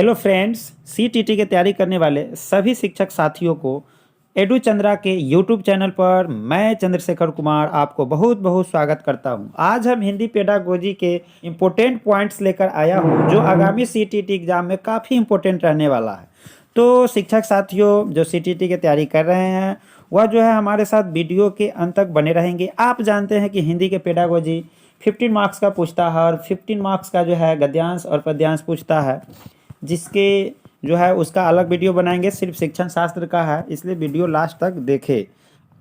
Hello friends, CTT की तैयारी करने वाले सभी शिक्षक साथियों को एडू चंद्रा के यूट्यूब चैनल पर मैं चंद्रशेखर कुमार आपको बहुत बहुत स्वागत करता हूं। आज हम हिंदी पेडागोजी के इम्पोर्टेंट पॉइंट्स लेकर आया हूं जो आगामी सीटीटी एग्जाम में काफ़ी इम्पोर्टेंट रहने वाला है। तो शिक्षक साथियों जो सीटीटी की तैयारी कर रहे हैं वह जो है हमारे साथ वीडियो के अंत तक बने रहेंगे। आप जानते हैं कि हिंदी के पेडागोजी 15 मार्क्स का पूछता है और 15 मार्क्स का जो है गद्यांश और पद्यांश पूछता है, जिसके जो है उसका अलग वीडियो बनाएंगे। सिर्फ शिक्षण शास्त्र का है, इसलिए वीडियो लास्ट तक देखें।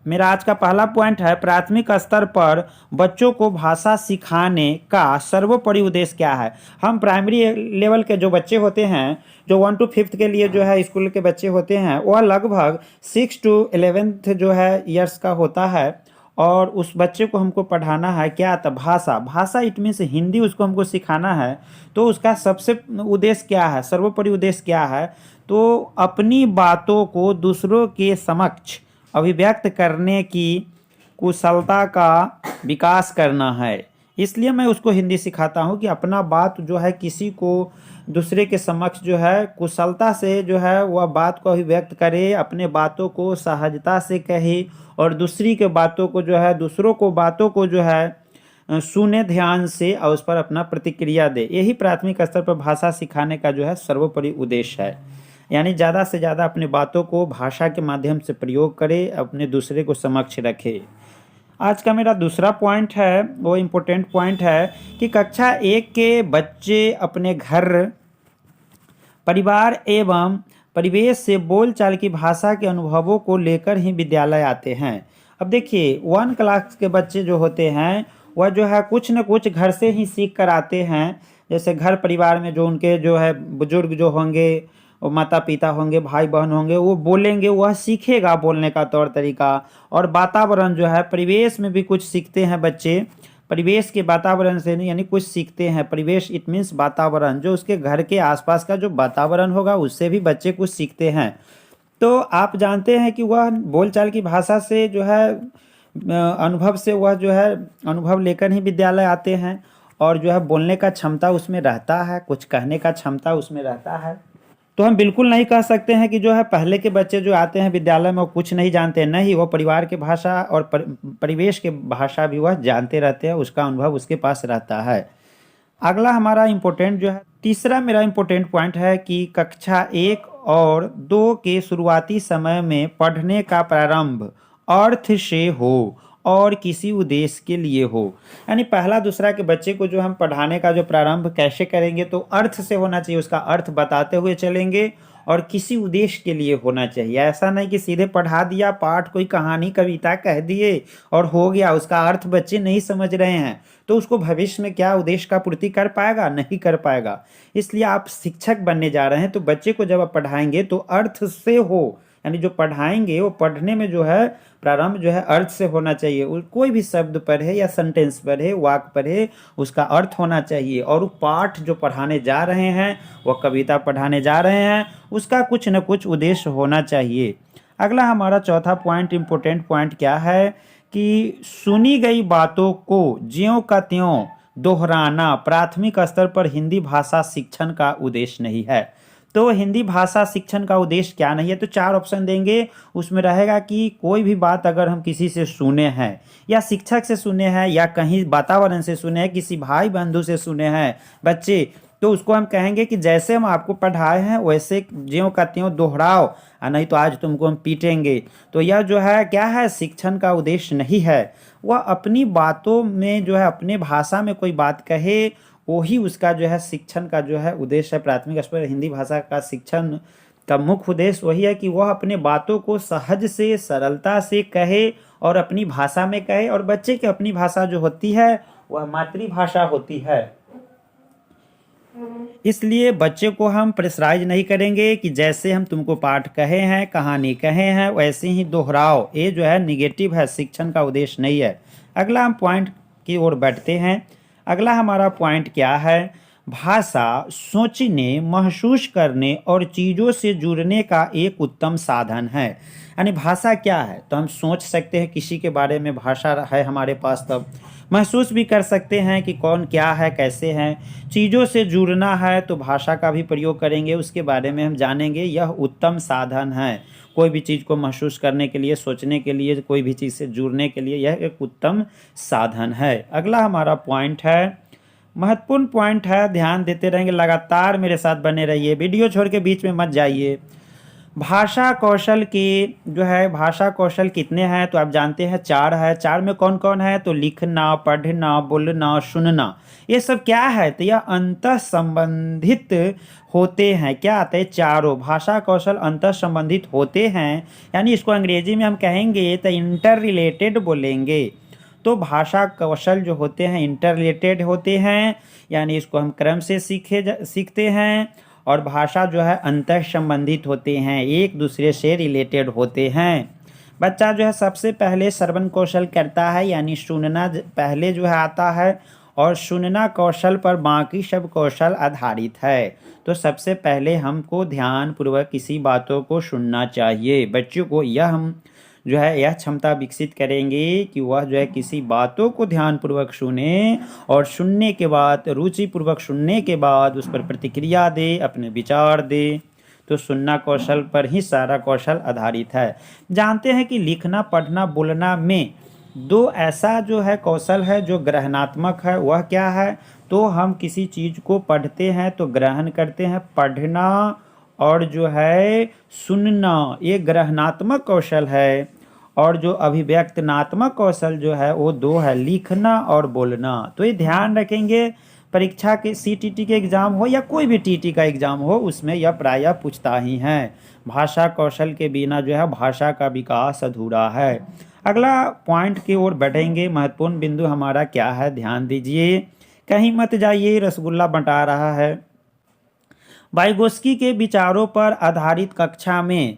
मेरा आज का पहला पॉइंट है, प्राथमिक स्तर पर बच्चों को भाषा सिखाने का सर्वोपरि उद्देश्य क्या है। हम प्राइमरी लेवल के जो बच्चे होते हैं, जो 1 to 5th के लिए जो है स्कूल के बच्चे होते हैं, वह लगभग 6 to 11th जो है ईयर्स का होता है और उस बच्चे को हमको पढ़ाना है क्या, तो भाषा इट मीन्स हिंदी उसको हमको सिखाना है। तो उसका सबसे उद्देश्य क्या है, सर्वोपरि उद्देश्य क्या है, तो अपनी बातों को दूसरों के समक्ष अभिव्यक्त करने की कुशलता का विकास करना है। इसलिए मैं उसको हिंदी सिखाता हूँ कि अपना बात जो है किसी को दूसरे के समक्ष जो है कुशलता से जो है वह बात को अभिव्यक्त करे, अपने बातों को सहजता से कहे और दूसरी के बातों को जो है दूसरों को बातों को जो है सुने ध्यान से और उस पर अपना प्रतिक्रिया दे। यही प्राथमिक स्तर पर भाषा सिखाने का जो है सर्वोपरि उद्देश्य है। यानी ज़्यादा से ज़्यादा अपनी बातों को भाषा के माध्यम से प्रयोग करे, अपने दूसरे को समक्ष रखे। आज का मेरा दूसरा पॉइंट है, वो इम्पोर्टेंट पॉइंट है कि कक्षा 1 के बच्चे अपने घर, परिवार एवं परिवेश से बोलचाल की भाषा के अनुभवों को लेकर ही विद्यालय आते हैं। अब देखिए 1 क्लास के बच्चे जो होते हैं वह जो है कुछ न कुछ घर से ही सीख कर आते हैं। जैसे घर परिवार में जो उनके जो है बुजुर्ग जो होंगे, वो माता पिता होंगे, भाई बहन होंगे, वो बोलेंगे, वह सीखेगा बोलने का तौर तरीका। और वातावरण जो है, परिवेश में भी कुछ सीखते हैं बच्चे, परिवेश के वातावरण से नहीं, यानी कुछ सीखते हैं। परिवेश इट मीन्स वातावरण, जो उसके घर के आसपास का जो वातावरण होगा उससे भी बच्चे कुछ सीखते हैं। तो आप जानते हैं कि वह बोलचाल की भाषा से जो है अनुभव से वह जो है अनुभव लेकर ही विद्यालय आते हैं और जो है बोलने का क्षमता उसमें रहता है, कुछ कहने का क्षमता उसमें रहता है। तो हम बिल्कुल नहीं कह सकते हैं कि जो है पहले के बच्चे जो आते हैं विद्यालय में वो कुछ नहीं जानते हैं। नहीं, वो परिवार के भाषा और परिवेश के भाषा भी वह जानते रहते हैं, उसका अनुभव उसके पास रहता है। अगला हमारा इम्पोर्टेंट जो है, तीसरा मेरा इम्पोर्टेंट पॉइंट है कि कक्षा 1 और 2 के शुरुआती समय में पढ़ने का प्रारंभ अर्थ से हो और किसी उद्देश्य के लिए हो। यानी पहला दूसरा के बच्चे को जो हम पढ़ाने का जो प्रारंभ कैसे करेंगे, तो अर्थ से होना चाहिए, उसका अर्थ बताते हुए चलेंगे और किसी उद्देश्य के लिए होना चाहिए। ऐसा नहीं कि सीधे पढ़ा दिया पाठ, कोई कहानी कविता कह दिए और हो गया, उसका अर्थ बच्चे नहीं समझ रहे हैं तो उसको भविष्य में क्या उद्देश्य का पूर्ति कर पाएगा, नहीं कर पाएगा। इसलिए आप शिक्षक बनने जा रहे हैं तो बच्चे को जब आप पढ़ाएंगे तो अर्थ से हो, यानी जो पढ़ाएंगे वो पढ़ने में जो है प्रारंभ जो है अर्थ से होना चाहिए। कोई भी शब्द पढ़े या सेंटेंस पढ़े, वाक्य पढ़े, उसका अर्थ होना चाहिए। और वो पाठ जो पढ़ाने जा रहे हैं, वह कविता पढ़ाने जा रहे हैं, उसका कुछ न कुछ उद्देश्य होना चाहिए। अगला हमारा चौथा पॉइंट, इम्पोर्टेंट पॉइंट क्या है कि सुनी गई बातों को ज्यों का त्यों दोहराना प्राथमिक स्तर पर हिंदी भाषा शिक्षण का उद्देश्य नहीं है। तो हिंदी भाषा शिक्षण का उद्देश्य क्या नहीं है, तो 4 ऑप्शन देंगे। उसमें रहेगा कि कोई भी बात अगर हम किसी से सुने हैं, या शिक्षक से सुने हैं, या कहीं वातावरण से सुने हैं, किसी भाई बंधु से सुने हैं बच्चे, तो उसको हम कहेंगे कि जैसे हम आपको पढ़ाए हैं वैसे ज्यों का त्यों दोहराओ, नहीं तो आज तुमको हम पीटेंगे। तो यह जो है क्या है, शिक्षण का उद्देश्य नहीं है। वह अपनी बातों में जो है अपने भाषा में कोई बात कहे, वही उसका जो है शिक्षण का जो है उद्देश्य है। प्राथमिक स्तर पर हिंदी भाषा का शिक्षण का मुख्य उद्देश्य वही है कि वह अपने बातों को सहज से, सरलता से कहे और अपनी भाषा में कहे। और बच्चे की अपनी भाषा जो होती है वह मातृभाषा होती है। इसलिए बच्चे को हम प्रेशराइज नहीं करेंगे कि जैसे हम तुमको पाठ कहे हैं, कहानी कहे हैं, वैसे ही दोहराओ। ये जो है निगेटिव है, शिक्षण का उद्देश्य नहीं है। अगला हम पॉइंट की ओर बढ़ते हैं। अगला हमारा पॉइंट क्या है, भाषा सोचने, महसूस करने और चीज़ों से जुड़ने का एक उत्तम साधन है। यानी भाषा क्या है, तो हम सोच सकते हैं किसी के बारे में, भाषा है हमारे पास तब। महसूस भी कर सकते हैं कि कौन क्या है, कैसे हैं। चीज़ों से जुड़ना है तो भाषा का भी प्रयोग करेंगे, उसके बारे में हम जानेंगे। यह उत्तम साधन है कोई भी चीज़ को महसूस करने के लिए, सोचने के लिए, कोई भी चीज़ से जुड़ने के लिए यह एक उत्तम साधन है। अगला हमारा पॉइंट है, महत्वपूर्ण पॉइंट है, ध्यान देते रहेंगे, लगातार मेरे साथ बने रहिए, वीडियो छोड़ के बीच में मत जाइए। भाषा कौशल की जो है, भाषा कौशल कितने हैं तो आप जानते हैं 4 है। 4 में कौन कौन है तो लिखना, पढ़ना, बोलना, सुनना, ये सब क्या है तो यह अंतः संबंधित होते हैं। क्या आते हैं चारों भाषा कौशल अंतः संबंधित होते हैं, यानी इसको अंग्रेजी में हम कहेंगे तो इंटर रिलेटेड बोलेंगे। तो भाषा कौशल जो होते हैं इंटर रिलेटेड होते हैं, यानी इसको हम क्रम से सीखते हैं। और भाषा जो है अंतः संबंधित होते हैं, एक दूसरे से रिलेटेड होते हैं। बच्चा जो है सबसे पहले श्रवण कौशल करता है, यानी सुनना पहले जो है आता है, और सुनना कौशल पर बाकी सब कौशल आधारित है। तो सबसे पहले हमको ध्यानपूर्वक किसी बातों को सुनना चाहिए। बच्चों को यह हम जो है यह क्षमता विकसित करेंगे कि वह जो है किसी बातों को ध्यानपूर्वक सुने, और सुनने के बाद, रुचिपूर्वक सुनने के बाद उस पर प्रतिक्रिया दे, अपने विचार दे। तो सुनना कौशल पर ही सारा कौशल आधारित है। जानते हैं कि लिखना, पढ़ना, बोलना में 2 ऐसा जो है कौशल है जो ग्रहणात्मक है। वह क्या है तो हम किसी चीज़ को पढ़ते हैं तो ग्रहण करते हैं, पढ़ना और जो है सुनना, ये ग्रहणात्मक कौशल है। और जो अभिव्यक्तनात्मक कौशल जो है वो 2 है, लिखना और बोलना। तो ये ध्यान रखेंगे, परीक्षा के सीटीटी के एग्ज़ाम हो या कोई भी टीटी का एग्ज़ाम हो, उसमें यह प्रायः पूछता ही है। भाषा कौशल के बिना जो है भाषा का विकास अधूरा है। अगला पॉइंट की ओर बढ़ेंगे। महत्वपूर्ण बिंदु हमारा क्या है, ध्यान दीजिए, कहीं मत जाइए, रसगुल्ला बंटा रहा है। वाइगोस्की के विचारों पर आधारित कक्षा में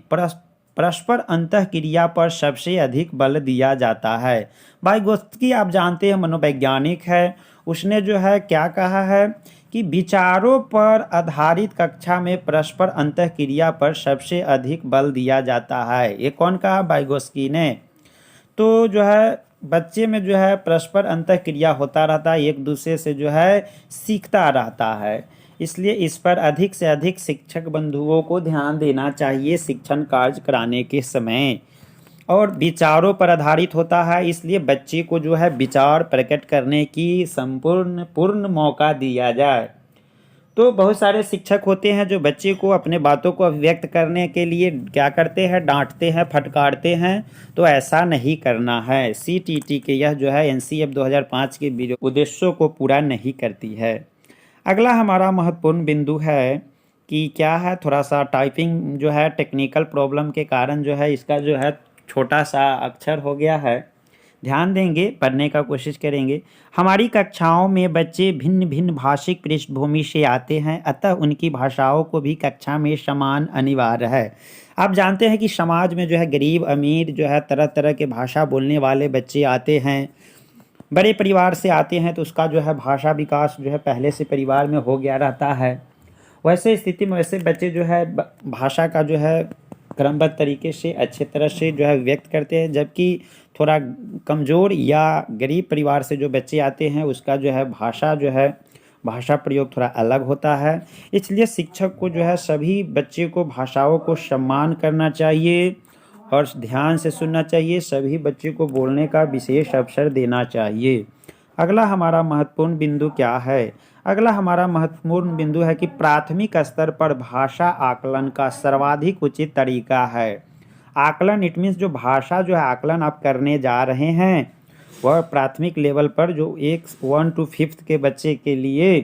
परस्पर अंतःक्रिया पर सबसे अधिक बल दिया जाता है। वाइगोस्की आप जानते हैं मनोवैज्ञानिक है। उसने जो है क्या कहा है कि विचारों पर आधारित कक्षा में परस्पर अंतःक्रिया पर सबसे अधिक बल दिया जाता है। ये कौन कहा, वाइगोस्की ने। तो जो है बच्चे में जो है परस्पर अंतःक्रिया होता रहता है, एक दूसरे से जो है सीखता रहता है। इसलिए इस पर अधिक से अधिक शिक्षक बंधुओं को ध्यान देना चाहिए शिक्षण कार्य कराने के समय। और विचारों पर आधारित होता है, इसलिए बच्चे को जो है विचार प्रकट करने की पूर्ण मौका दिया जाए। तो बहुत सारे शिक्षक होते हैं जो बच्चे को अपने बातों को अभिव्यक्त करने के लिए क्या करते हैं, डांटते हैं, फटकारते हैं। तो ऐसा नहीं करना है। सीटीटी के यह जो है एनसीएफ 2005 के उद्देश्यों को पूरा नहीं करती है। अगला हमारा महत्वपूर्ण बिंदु है कि क्या है, थोड़ा सा टाइपिंग जो है टेक्निकल प्रॉब्लम के कारण जो है इसका जो है छोटा सा अक्षर हो गया है। ध्यान देंगे, पढ़ने का कोशिश करेंगे। हमारी कक्षाओं में बच्चे भिन्न भिन्न भाषिक पृष्ठभूमि से आते हैं, अतः उनकी भाषाओं को भी कक्षा में समान अनिवार्य है। आप जानते हैं कि समाज में जो है गरीब अमीर जो है तरह तरह के भाषा बोलने वाले बच्चे आते हैं। बड़े परिवार से आते हैं तो उसका जो है भाषा विकास जो है पहले से परिवार में हो गया रहता है। वैसे स्थिति में वैसे बच्चे जो है भाषा का जो है क्रमबद्ध तरीके से अच्छे तरह से जो है व्यक्त करते हैं। जबकि थोड़ा कमज़ोर या गरीब परिवार से जो बच्चे आते हैं उसका जो है भाषा प्रयोग थोड़ा अलग होता है। इसलिए शिक्षक को जो है सभी बच्चे को भाषाओं को सम्मान करना चाहिए और ध्यान से सुनना चाहिए। सभी बच्चे को बोलने का विशेष अवसर देना चाहिए। अगला हमारा महत्वपूर्ण बिंदु क्या है, अगला हमारा महत्वपूर्ण बिंदु है कि प्राथमिक स्तर पर भाषा आकलन का सर्वाधिक उचित तरीका है। आकलन इट मीन्स जो भाषा जो है आकलन आप करने जा रहे हैं वह प्राथमिक लेवल पर जो 1 to 5th के बच्चे के लिए,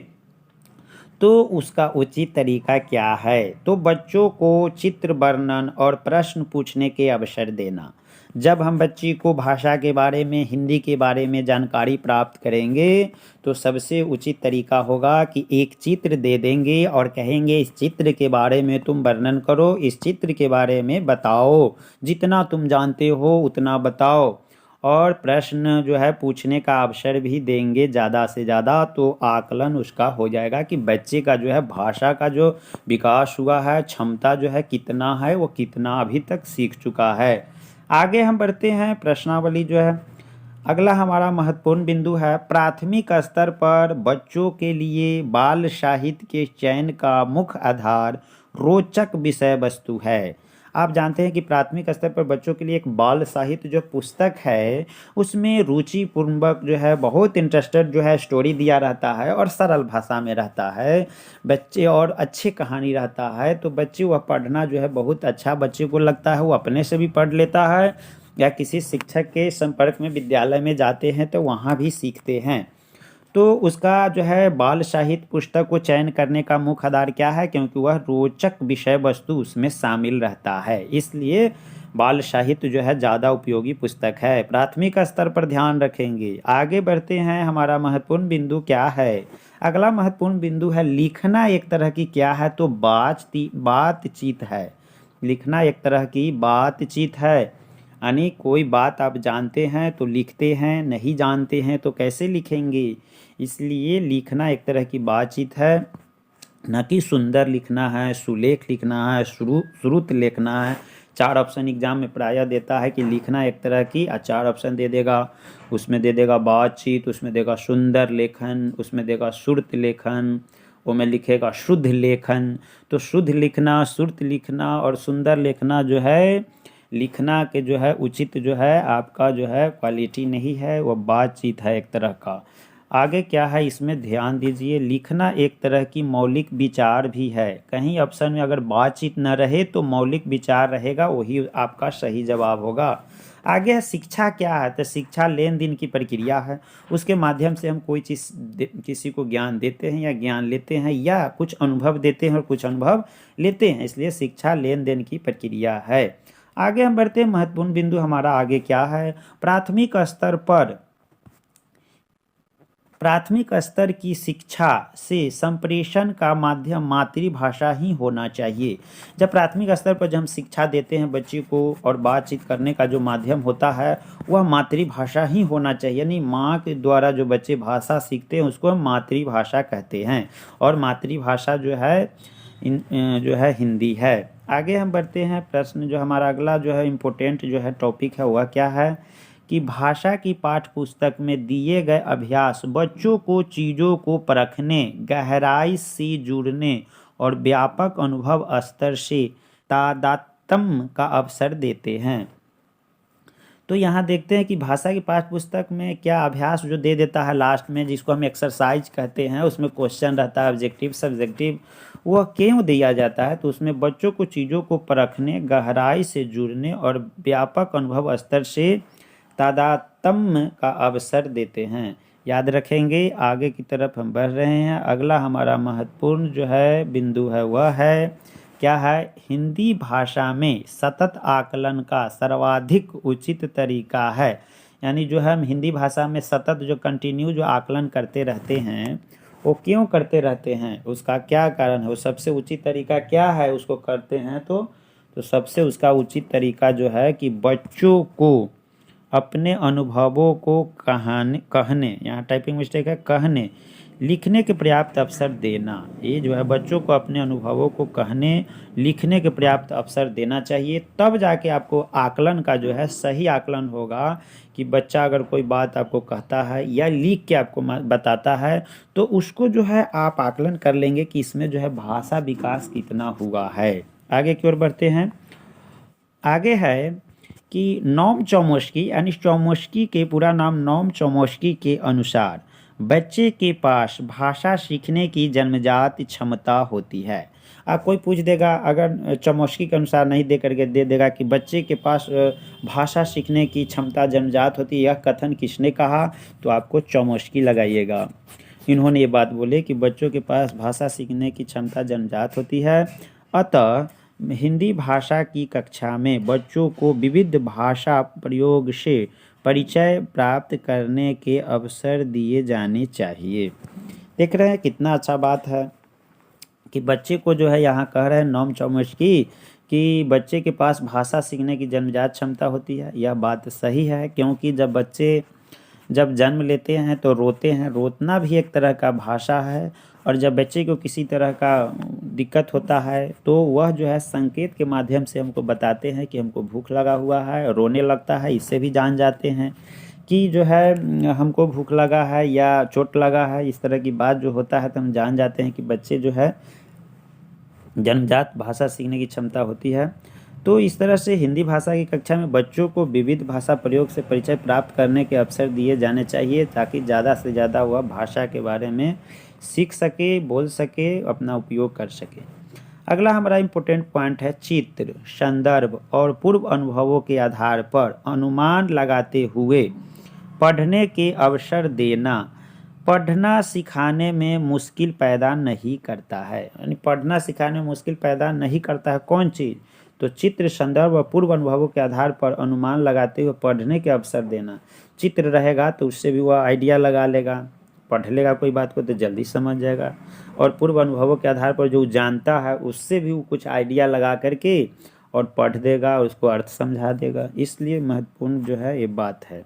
तो उसका उचित तरीका क्या है। तो बच्चों को चित्र वर्णन और प्रश्न पूछने के अवसर देना। जब हम बच्ची को भाषा के बारे में, हिंदी के बारे में जानकारी प्राप्त करेंगे तो सबसे उचित तरीका होगा कि एक चित्र दे देंगे और कहेंगे इस चित्र के बारे में तुम वर्णन करो, इस चित्र के बारे में बताओ, जितना तुम जानते हो उतना बताओ। और प्रश्न जो है पूछने का अवसर भी देंगे ज़्यादा से ज़्यादा, तो आकलन उसका हो जाएगा कि बच्चे का जो है भाषा का जो विकास हुआ है, क्षमता जो है कितना है, वो कितना अभी तक सीख चुका है। आगे हम बढ़ते हैं। प्रश्नावली जो है अगला हमारा महत्वपूर्ण बिंदु है प्राथमिक स्तर पर बच्चों के लिए बाल साहित्य के चयन का मुख्य आधार रोचक विषय वस्तु है। आप जानते हैं कि प्राथमिक स्तर पर बच्चों के लिए एक बाल साहित्य जो पुस्तक है उसमें रुचिपूर्वक जो है बहुत इंटरेस्टेड जो है स्टोरी दिया रहता है और सरल भाषा में रहता है बच्चे, और अच्छी कहानी रहता है तो बच्चे वह पढ़ना जो है बहुत अच्छा बच्चे को लगता है, वो अपने से भी पढ़ लेता है या किसी शिक्षक के संपर्क में विद्यालय में जाते हैं तो वहाँ भी सीखते हैं। तो उसका जो है बाल साहित्य पुस्तक को चयन करने का मुख्य आधार क्या है, क्योंकि वह रोचक विषय वस्तु उसमें शामिल रहता है, इसलिए बाल साहित्य जो है ज़्यादा उपयोगी पुस्तक है। प्राथमिक स्तर पर ध्यान रखेंगे। आगे बढ़ते हैं। हमारा महत्वपूर्ण बिंदु क्या है? अगला महत्वपूर्ण बिंदु है लिखना एक तरह की क्या है, तो बातचीत है। लिखना एक तरह की बातचीत है, यानी कोई बात आप जानते हैं तो लिखते हैं, नहीं जानते हैं तो कैसे लिखेंगे, इसलिए लिखना एक तरह की बातचीत है, न कि सुंदर लिखना है, सुलेख लिखना है, श्रुत लिखना है। 4 ऑप्शन एग्जाम में प्रायः देता है कि लिखना एक तरह की, 4 ऑप्शन दे देगा, उसमें दे देगा बातचीत, उसमें देगा सुंदर लेखन, उसमें देगा श्रुत लेखन, वो में लिखेगा शुद्ध लेखन। तो शुद्ध लिखना, श्रुत लिखना और सुंदर लिखना जो है लिखना के जो है उचित जो है आपका जो है क्वालिटी नहीं है, वो बातचीत है एक तरह का। आगे क्या है इसमें ध्यान दीजिए, लिखना एक तरह की मौलिक विचार भी है। कहीं ऑप्शन में अगर बातचीत न रहे तो मौलिक विचार रहेगा, वही आपका सही जवाब होगा। आगे है शिक्षा क्या है, तो शिक्षा लेन देन की प्रक्रिया है, उसके माध्यम से हम कोई चीज़ किसी को ज्ञान देते हैं या ज्ञान लेते हैं या कुछ अनुभव देते हैं और कुछ अनुभव लेते हैं, इसलिए शिक्षा लेन देन की प्रक्रिया है। आगे हम बढ़ते हैं। महत्वपूर्ण बिंदु हमारा आगे क्या है, प्राथमिक स्तर की शिक्षा से संप्रेषण का माध्यम मातृभाषा ही होना चाहिए। जब प्राथमिक स्तर पर जब हम शिक्षा देते हैं बच्चे को और बातचीत करने का जो माध्यम होता है वह मातृभाषा ही होना चाहिए, यानी माँ के द्वारा जो बच्चे भाषा सीखते हैं उसको हम मातृभाषा कहते हैं, और मातृभाषा जो है हिंदी है। आगे हम बढ़ते हैं। प्रश्न जो हमारा अगला जो है इम्पोर्टेंट जो है टॉपिक है वह क्या है कि भाषा की पाठ्य पुस्तक में दिए गए अभ्यास बच्चों को चीज़ों को परखने, गहराई से जुड़ने और व्यापक अनुभव स्तर से तादात्म्य का अवसर देते हैं। तो यहाँ देखते हैं कि भाषा की पाठ्य पुस्तक में क्या अभ्यास जो दे देता है लास्ट में, जिसको हम एक्सरसाइज कहते हैं, उसमें क्वेश्चन रहता है ऑब्जेक्टिव सब्जेक्टिव, वह क्यों दिया जाता है, तो उसमें बच्चों को चीज़ों को परखने, गहराई से जुड़ने और व्यापक अनुभव स्तर से तादात्म्य का अवसर देते हैं। याद रखेंगे। आगे की तरफ हम बढ़ रहे हैं। अगला हमारा महत्वपूर्ण जो है बिंदु है वह है क्या है, हिंदी भाषा में सतत आकलन का सर्वाधिक उचित तरीका है। यानी जो हम हिंदी भाषा में सतत जो कंटिन्यू जो आकलन करते रहते हैं वो क्यों करते रहते हैं, उसका क्या कारण है, वो सबसे उचित तरीका क्या है उसको करते हैं, तो सबसे उसका उचित तरीका जो है कि बच्चों को अपने अनुभवों को कहने, यहाँ टाइपिंग मिस्टेक है, कहने लिखने के पर्याप्त अवसर देना। ये जो है बच्चों को अपने अनुभवों को कहने लिखने के पर्याप्त अवसर देना चाहिए, तब जाके आपको आकलन का जो है सही आकलन होगा कि बच्चा अगर कोई बात आपको कहता है या लिख के आपको बताता है तो उसको जो है आप आकलन कर लेंगे कि इसमें जो है भाषा विकास कितना हुआ है। आगे की ओर बढ़ते हैं। आगे है कि नोम चोमस्की, यानी चोमस्की के पूरा नाम नोम चोमस्की के अनुसार बच्चे के पास भाषा सीखने की जन्मजात क्षमता होती है। आप कोई पूछ देगा, अगर चोमस्की के अनुसार नहीं दे करके दे देगा कि बच्चे के पास भाषा सीखने की क्षमता जन्मजात होती है, यह कथन किसने कहा, तो आपको चोमस्की लगाइएगा। इन्होंने ये बात बोले कि बच्चों के पास भाषा सीखने की क्षमता जन्मजात होती है, अतः हिंदी भाषा की कक्षा में बच्चों को विविध भाषा प्रयोग से परिचय प्राप्त करने के अवसर दिए जाने चाहिए। देख रहे हैं कितना अच्छा बात है कि बच्चे को जो है यहाँ कह रहे हैं नोम चोमस्की कि बच्चे के पास भाषा सीखने की जन्मजात क्षमता होती है। यह बात सही है, क्योंकि जब बच्चे जन्म लेते हैं तो रोते हैं, रोतना भी एक तरह का भाषा है, और जब बच्चे को किसी तरह का दिक्कत होता है तो वह जो है संकेत के माध्यम से हमको बताते हैं कि हमको भूख लगा हुआ है, रोने लगता है, इससे भी जान जाते हैं कि जो है हमको भूख लगा है या चोट लगा है, इस तरह की बात जो होता है तो हम जान जाते हैं कि बच्चे जो है जन्मजात भाषा सीखने की क्षमता होती है। तो इस तरह से हिंदी भाषा की कक्षा में बच्चों को विविध भाषा प्रयोग से परिचय प्राप्त करने के अवसर दिए जाने चाहिए, ताकि ज़्यादा से ज़्यादा वह भाषा के बारे में सीख सके, बोल सके, अपना उपयोग कर सके। अगला हमारा इम्पोर्टेंट पॉइंट है चित्र, संदर्भ और पूर्व अनुभवों के आधार पर अनुमान लगाते हुए पढ़ने के अवसर देना पढ़ना सिखाने में मुश्किल पैदा नहीं करता है। यानी पढ़ना सिखाने में मुश्किल पैदा नहीं करता है कौन चीज़? तो चित्र, संदर्भ और पूर्व अनुभवों के आधार पर अनुमान लगाते हुए पढ़ने के अवसर देना। चित्र रहेगा तो उससे भी वह आइडिया लगा लेगा, पढ़ लेगा कोई बात को तो जल्दी समझ जाएगा, और पूर्व अनुभवों के आधार पर जो जानता है उससे भी वो कुछ आइडिया लगा करके और पढ़ देगा और उसको अर्थ समझा देगा। इसलिए महत्वपूर्ण जो है ये बात है।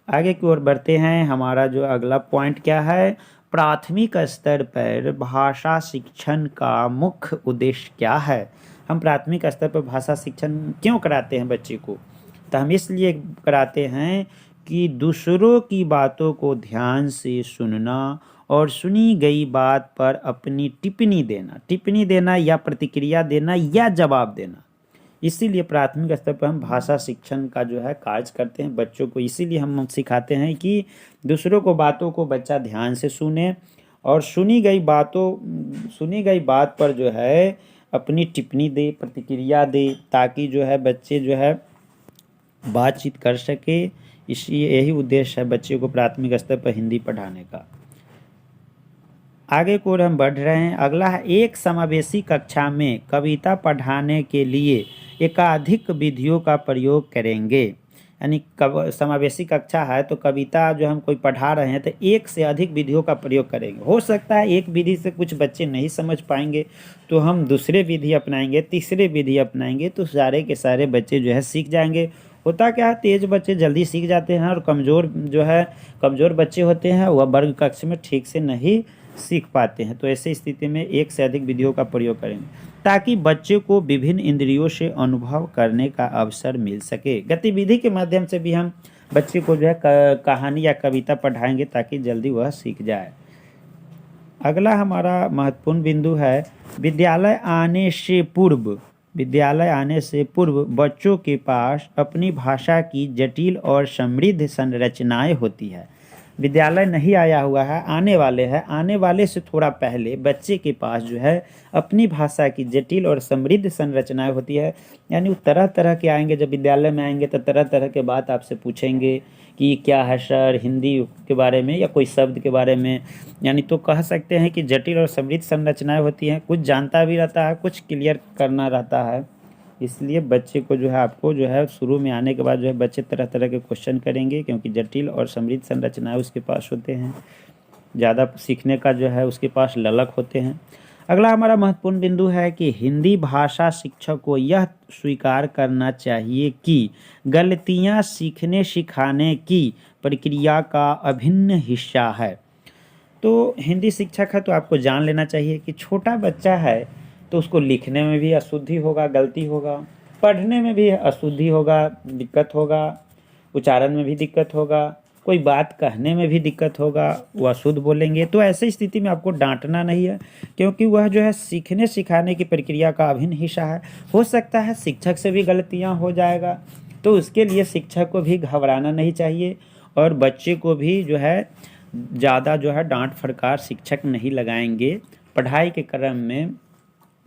आगे की ओर बढ़ते हैं। हमारा जो अगला पॉइंट क्या है? प्राथमिक स्तर पर भाषा शिक्षण का मुख्य उद्देश्य क्या है? हम प्राथमिक स्तर पर भाषा शिक्षण क्यों कराते हैं बच्चे को? तो हम इसलिए कराते हैं कि दूसरों की बातों को ध्यान से सुनना और सुनी गई बात पर अपनी टिप्पणी देना या प्रतिक्रिया देना या जवाब देना। इसीलिए प्राथमिक स्तर पर हम भाषा शिक्षण का जो है कार्य करते हैं बच्चों को। इसीलिए हम सिखाते हैं कि दूसरों को बातों को बच्चा ध्यान से सुने और सुनी गई बात पर जो है अपनी टिप्पणी दे, प्रतिक्रिया दे, ताकि जो है बच्चे जो है बातचीत कर सके। यही उद्देश्य है बच्चे को प्राथमिक स्तर पर हिंदी पढ़ाने का। आगे को हम बढ़ रहे हैं। अगला है एक समावेशी कक्षा में कविता पढ़ाने के लिए एकाधिक विधियों का प्रयोग करेंगे। यानी समावेशी कक्षा है तो कविता जो हम कोई पढ़ा रहे हैं तो एक से अधिक विधियों का प्रयोग करेंगे। हो सकता है एक विधि से कुछ बच्चे नहीं समझ पाएंगे तो हम दूसरे विधि अपनाएंगे, तीसरे विधि अपनाएंगे, तो सारे के सारे बच्चे जो है सीख जाएंगे। होता क्या है, तेज बच्चे जल्दी सीख जाते हैं और कमज़ोर बच्चे होते हैं वह वर्ग कक्ष में ठीक से नहीं सीख पाते हैं। तो ऐसी स्थिति में एक से अधिक विधियों का प्रयोग करेंगे ताकि बच्चे को विभिन्न इंद्रियों से अनुभव करने का अवसर मिल सके। गतिविधि के माध्यम से भी हम बच्चे को जो है कहानी या कविता पढ़ाएंगे ताकि जल्दी वह सीख जाए। अगला हमारा महत्वपूर्ण बिंदु है विद्यालय आने से पूर्व बच्चों के पास अपनी भाषा की जटिल और समृद्ध संरचनाएं होती है। विद्यालय नहीं आया हुआ है, आने वाले से थोड़ा पहले बच्चे के पास जो है अपनी भाषा की जटिल और समृद्ध संरचनाएं होती है। यानी वो तरह तरह के आएंगे, जब विद्यालय में आएंगे तो तरह तरह के बात आपसे पूछेंगे कि क्या है सर हिंदी के बारे में या कोई शब्द के बारे में। यानी तो कह सकते हैं कि जटिल और समृद्ध संरचनाएं होती हैं। कुछ जानता भी रहता है, कुछ क्लियर करना रहता है। इसलिए बच्चे को जो है आपको जो है शुरू में आने के बाद जो है बच्चे तरह तरह के क्वेश्चन करेंगे, क्योंकि जटिल और समृद्ध संरचनाएं उसके पास होते हैं, ज़्यादा सीखने का जो है उसके पास ललक होते हैं। अगला हमारा महत्वपूर्ण बिंदु है कि हिंदी भाषा शिक्षक को यह स्वीकार करना चाहिए कि गलतियां सीखने सिखाने की प्रक्रिया का अभिन्न हिस्सा है। तो हिंदी शिक्षक है तो आपको जान लेना चाहिए कि छोटा बच्चा है तो उसको लिखने में भी अशुद्धि होगा, गलती होगा, पढ़ने में भी अशुद्धि होगा, दिक्कत होगा, उच्चारण में भी दिक्कत होगा, कोई बात कहने में भी दिक्कत होगा, वह अशुद्ध बोलेंगे। तो ऐसी स्थिति में आपको डांटना नहीं है, क्योंकि वह जो है सीखने सिखाने की प्रक्रिया का अभिन्न हिस्सा है। हो सकता है शिक्षक से भी गलतियां हो जाएगा, तो उसके लिए शिक्षक को भी घबराना नहीं चाहिए और बच्चे को भी जो है ज़्यादा जो है डांट फटकार शिक्षक नहीं लगाएंगे। पढ़ाई के क्रम में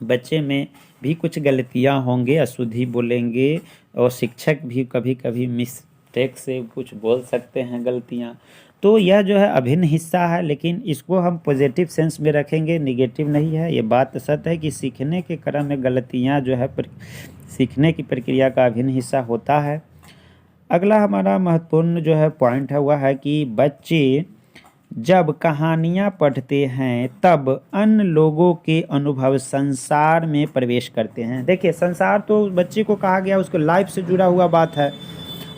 बच्चे में भी कुछ गलतियां होंगे, अशुद्धि बोलेंगे और शिक्षक भी कभी कभी मिस्टेक से कुछ बोल सकते हैं गलतियां। तो यह जो है अभिन्न हिस्सा है, लेकिन इसको हम पॉजिटिव सेंस में रखेंगे, निगेटिव नहीं है। ये बात सत्य है कि सीखने के क्रम में गलतियां जो है सीखने की प्रक्रिया का अभिन्न हिस्सा होता है। अगला हमारा महत्वपूर्ण जो है पॉइंट है वह है कि बच्चे जब कहानियाँ पढ़ते हैं तब अन्य लोगों के अनुभव संसार में प्रवेश करते हैं। देखिए संसार तो बच्चे को कहा गया उसको लाइफ से जुड़ा हुआ बात है,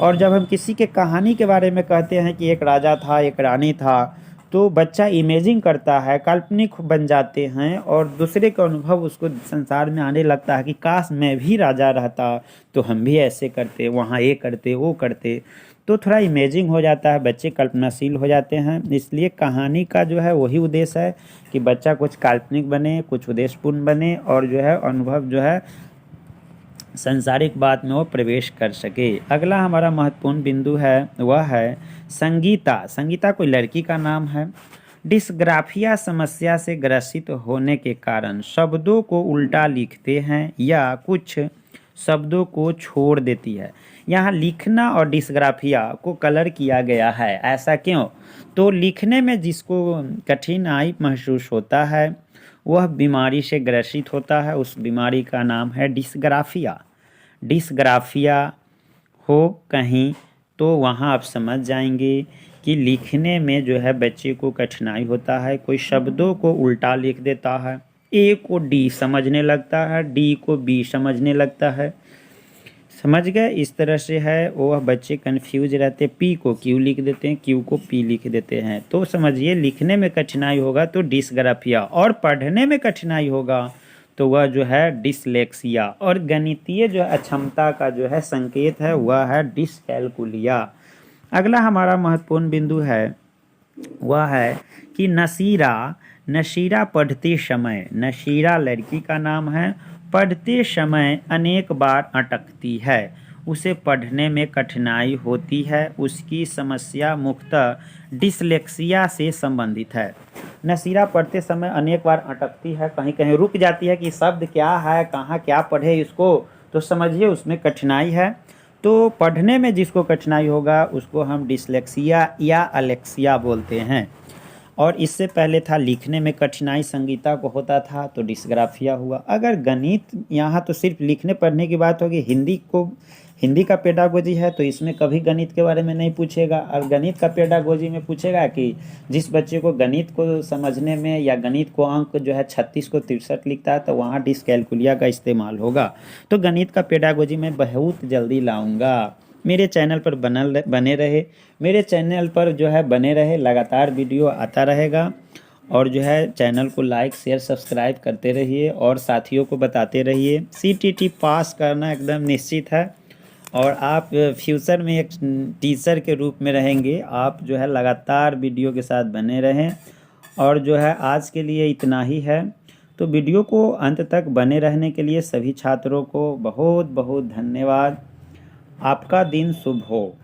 और जब हम किसी के कहानी के बारे में कहते हैं कि एक राजा था, एक रानी था, तो बच्चा इमेजिन करता है, काल्पनिक बन जाते हैं और दूसरे का अनुभव उसको संसार में आने लगता है कि काश मैं भी राजा रहता तो हम भी ऐसे करते, वहाँ ये करते वो करते। तो थोड़ा इमेजिंग हो जाता है, बच्चे कल्पनाशील हो जाते हैं। इसलिए कहानी का जो है वही उद्देश्य है कि बच्चा कुछ काल्पनिक बने, कुछ उद्देश्यपूर्ण बने और जो है अनुभव जो है संसारिक बात में वो प्रवेश कर सके। अगला हमारा महत्वपूर्ण बिंदु है वह है संगीता। संगीता कोई लड़की का नाम है। डिस्ग्राफिया समस्या से ग्रसित होने के कारण शब्दों को उल्टा लिखते हैं या कुछ शब्दों को छोड़ देती है। यहाँ लिखना और डिस्ग्राफिया को कलर किया गया है, ऐसा क्यों? तो लिखने में जिसको कठिनाई महसूस होता है वह बीमारी से ग्रसित होता है, उस बीमारी का नाम है डिस्ग्राफिया। डिस्ग्राफिया हो कहीं तो वहाँ आप समझ जाएंगे कि लिखने में जो है बच्चे को कठिनाई होता है, कोई शब्दों को उल्टा लिख देता है, ए को डी समझने लगता है, डी को बी समझने लगता है, समझ गए? इस तरह से है वह बच्चे कंफ्यूज रहते, पी को क्यू लिख देते हैं, क्यू को पी लिख देते हैं। तो समझिए लिखने में कठिनाई होगा तो डिस्ग्राफिया, और पढ़ने में कठिनाई होगा तो वह जो है डिसलेक्सिया, और गणितीय जो अक्षमता का जो है संकेत है वह है डिसकैलकुलिया। अगला हमारा महत्वपूर्ण बिंदु है वह है कि नशीरा पढ़ते समय, नशीरा लड़की का नाम है, पढ़ते समय अनेक बार अटकती है, उसे पढ़ने में कठिनाई होती है, उसकी समस्या मुख्यतः डिसलेक्सिया से संबंधित है। नशीरा पढ़ते समय अनेक बार अटकती है, कहीं कहीं रुक जाती है कि शब्द क्या है, कहाँ क्या पढ़े इसको, तो समझिए उसमें कठिनाई है। तो पढ़ने में जिसको कठिनाई होगा उसको हम डिसलेक्सिया या अलेक्सिया बोलते हैं। और इससे पहले था लिखने में कठिनाई संगीता को होता था तो डिस्ग्राफिया हुआ। अगर गणित, यहाँ तो सिर्फ लिखने पढ़ने की बात होगी, हिंदी का पेडागोजी है तो इसमें कभी गणित के बारे में नहीं पूछेगा। और गणित का पेडागोजी में पूछेगा कि जिस बच्चे को गणित को समझने में या गणित को अंक जो है 36 को 63 लिखता है तो वहाँ डिसकैलकुलिया का इस्तेमाल होगा। तो गणित का पेडागोजी मैं बहुत जल्दी लाऊंगा। मेरे चैनल पर बने रहे, मेरे चैनल पर जो है बने रहे, लगातार वीडियो आता रहेगा। और जो है चैनल को लाइक शेयर सब्सक्राइब करते रहिए और साथियों को बताते रहिए। सीटीटी पास करना एकदम निश्चित है और आप फ्यूचर में एक टीचर के रूप में रहेंगे। आप जो है लगातार वीडियो के साथ बने रहें। और जो है आज के लिए इतना ही है। तो वीडियो को अंत तक बने रहने के लिए सभी छात्रों को बहुत बहुत धन्यवाद। आपका दिन शुभ हो।